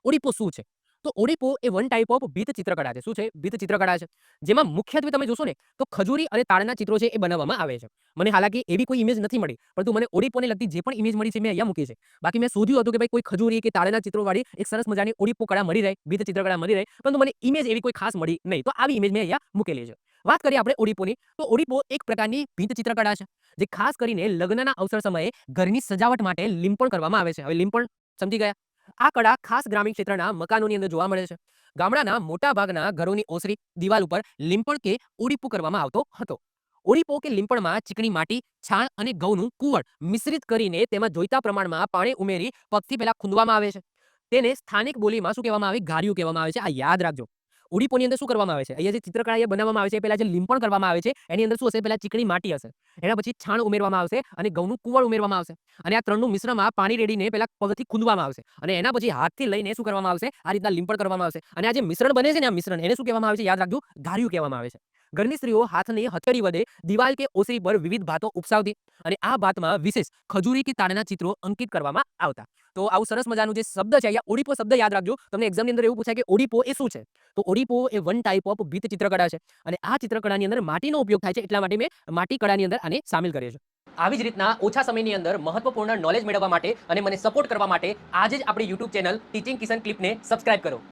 ઓડિપો શું છે? તો ઓડિપો એ વન ટાઈપ ઓફ ભીત ચિત્રકળા છે. શું છે? ભીત ચિત્રકળા છે. જેમાં મુખ્યત્વે તમે જોશો ને તો ખજૂરી અને તાડના ચિત્રો છે એ બનાવવામાં આવે છે. મને હાલાકી એવી કોઈ ઇમેજ નથી મળી, પરંતુ મને ઓડિપોને લગતી જે પણ ઇમેજ મળી છે મેં અહીંયા મૂકી છે. બાકી મેં શોધ્યું હતું કે ભાઈ કોઈ ખજૂરી કે તાડના ચિત્રોવાળી એક સરસ મજાની ઓડિપો કળા મળી રહે, ભીત ચિત્રકળા મળી રહે, પરંતુ મને ઇમેજ એવી કોઈ ખાસ મળી નહીં. તો આવી ઇમેજ મેં અહીંયા મૂકેલી છે. વાત કરીએ આપણે ઓડિપોની, તો ઓડિપો એક પ્રકારની ભીત ચિત્રકળા છે જે ખાસ કરીને લગ્નના અવસર સમયે ઘરની સજાવટ માટે લીંપણ કરવામાં આવે છે. હવે લીંપણ સમજી ગયા? આ કળા ખાસ ગ્રામીણ ક્ષેત્રના મકાનોની અંદર જોવા મળે છે. ગામડાના મોટા ભાગના ઘરોની ઓસરી દિવાલ ઉપર લીંપણ કે ઓડિપો કરવામાં આવતો હતો. ઓડિપો કે લીંપણમાં ચીકણી માટી, છાણ અને ઘઉંનું કુવળ મિશ્રિત કરીને તેમાં જોઈતા પ્રમાણમાં પાણી ઉમેરી પગથી પહેલા ખૂંદવામાં આવે છે. તેને સ્થાનિક બોલીમાં શું કહેવામાં આવે? ગારિયું કહેવામાં આવે છે. આ યાદ રાખજો. ઓડિપોની અંદર શું કરવામાં આવે છે? અહીંયા જે ચિત્રકળા અહીંયા બનાવવામાં આવે છે, પહેલા જે લીંપણ કરવામાં આવે છે, એની અંદર શું હશે? પહેલા ચીકણી માટી હશે. એના પછી છાણ ઉમેરવામાં આવશે અને ઘઉંનું કુવળ ઉમેરવામાં આવશે. અને આ ત્રણનું મિશ્રણમાં પાણી રેડીને પહેલા પગથી ખૂંદવામાં આવશે. અને એના પછી હાથથી લઈને શું કરવામાં આવશે? આ રીતના લીંપણ કરવામાં આવશે. અને આ જે મિશ્રણ બને છે ને, આ મિશ્રણ એને શું કહેવામાં આવે છે? યાદ રાખજો, ગારિયું કહેવામાં આવે છે. ઘરની સ્ત્રીઓ હાથની હથેળી વડે દિવાલ કે ઓસરી પર વિવિધ ભાતો ઉપસાવતી અને આ ભાતમાં વિશેષ ખજૂરી કે તાડના ચિત્રો અંકિત કરવામાં આવતા. તો આવું સરસ મજાનું જે શબ્દ છે અહીંયા ઓડિપો શબ્દ યાદ રાખજો. તમને એક્ઝામની અંદર એવું પૂછાય કે ઓડિપો એ શું છે? તો ઓડિપો એ વન ટાઈપ ઓફ ભીત ચિત્રકળા છે. અને આ ચિત્રકળાની અંદર માટીનો ઉપયોગ થાય છે, એટલા માટે મેં માટી કળાની અંદર આને સામેલ કરીએ છીએ. આવી જ રીતના ઓછા સમયની અંદર મહત્વપૂર્ણ નોલેજ મેળવવા માટે અને મને સપોર્ટ કરવા માટે આજે જ આપણી YouTube ચેનલ ટીચિંગ કિશન ક્લિપને સબસ્ક્રાઇબ કરો.